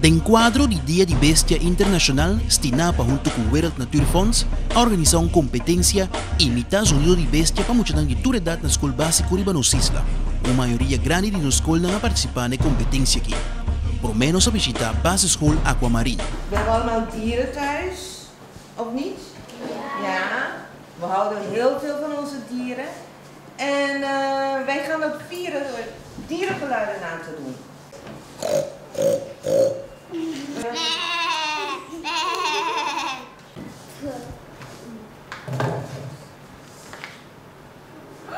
De enquadro do Dia de Bestia Internacional, Stinapa junto com o World Nature Fonds, a organizar uma competência imitar sonido de bestia para mostrar de toda idade na escola básica de Isla. Uma maioria grande de nos escolas não participa na competência aqui. Por menos a visitar a basisschool Aquamarine. We hebben allemaal dieren thuis, of niet? Ja. We houden heel veel van onze dieren. En wij gaan dat vieren door dierengeluiden na te doen.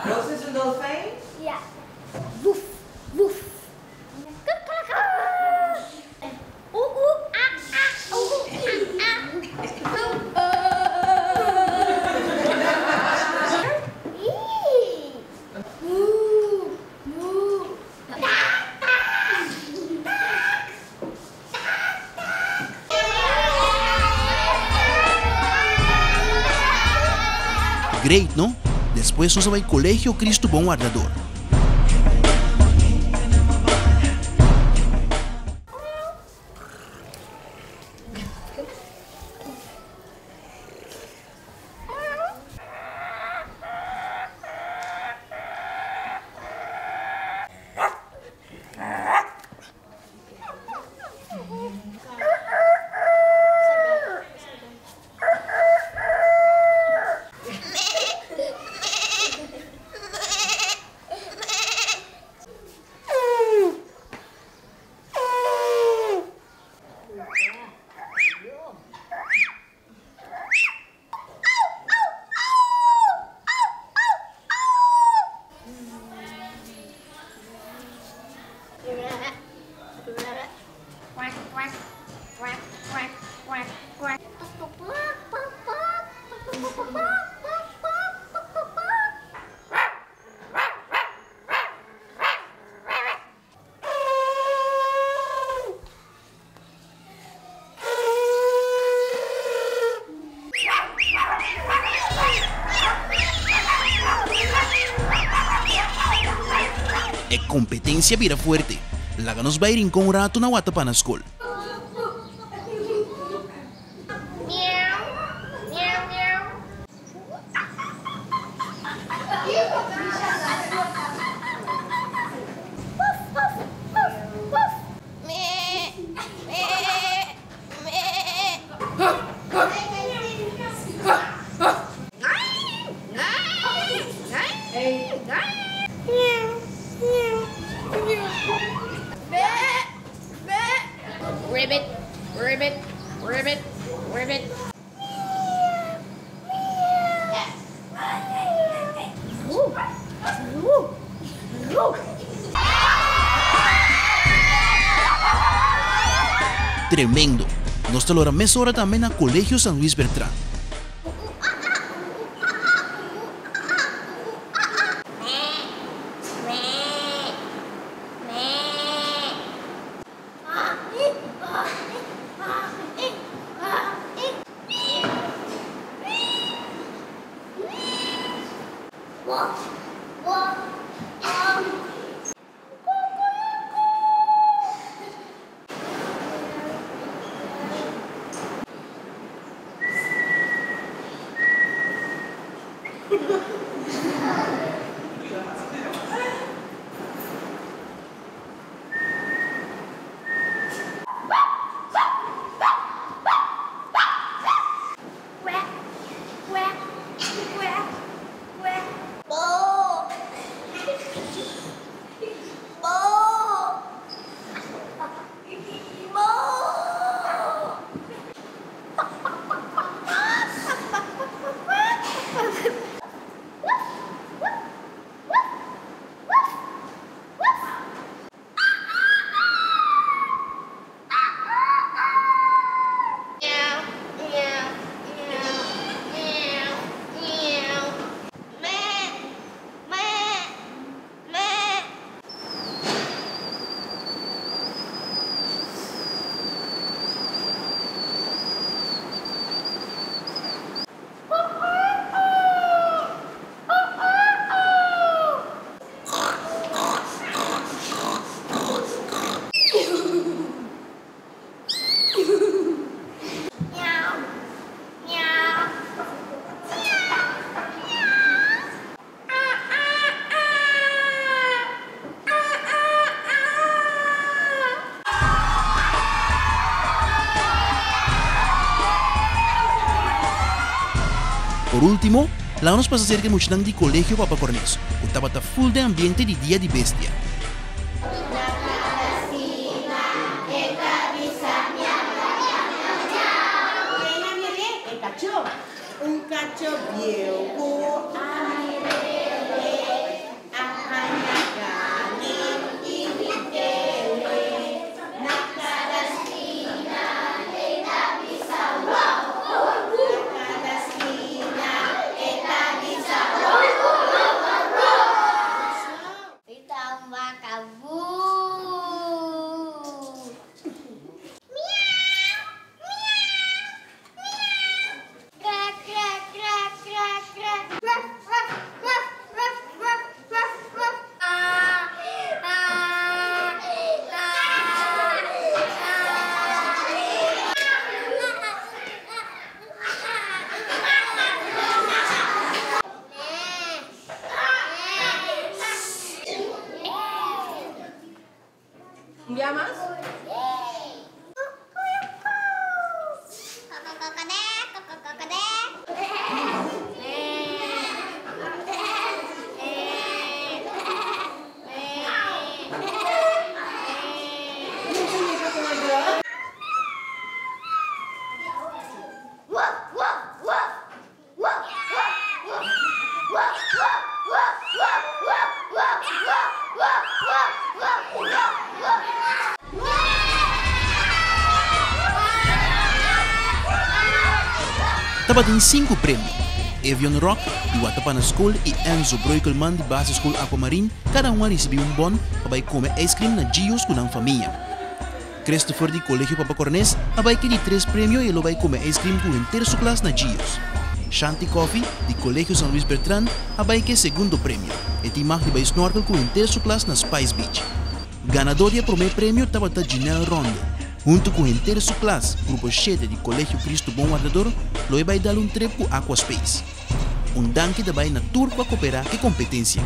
Roos is een dolfijn? Ja. Woef, woef. Oeh, oeh, ah, ah, oeh, ah, ah. Moe, moe. Great, não? Depois nós vamos ao Colégio Cristo Bom Guardador. É competência vira forte. Lá nos vai ir com um rato na wata para na escola. Ribbit, ribbit, ribbit, ribbit. Tremendo. Nós temos a mesma hora também na Colégio San Luis Bertrán. Por último, la nos pasa cerca mucho de Colegio Papa Cornés, que estaba full de ambiente de Día de Bestia. Un cacho viejo, ¿Un día más? Estava em 5 prêmios. Evian Rock, de Watapana School, e Enzo Broikelman, de Base School Aquamarine, cada um recebeu um bon para comer ice cream na Gios com a família. Christopher, de Colegio Papa Cornés, vai que de 3 prêmios e ele vai comer ice cream com o inteiro sua classe na Gios. Shanti Coffee, de Colegio San Luis Bertrand, vai que segundo prêmio. E Timach, de vai snorkel com o inteiro sua classe na Spice Beach. Ganador do primeiro prêmio estava Janelle Ronde. Junto com o inteiro sua classe, grupo 7 de Colegio Cristo Bom Guardador, ele vai dar um trip para Aquaspace. Danke dabei na tour para cooperar com competência.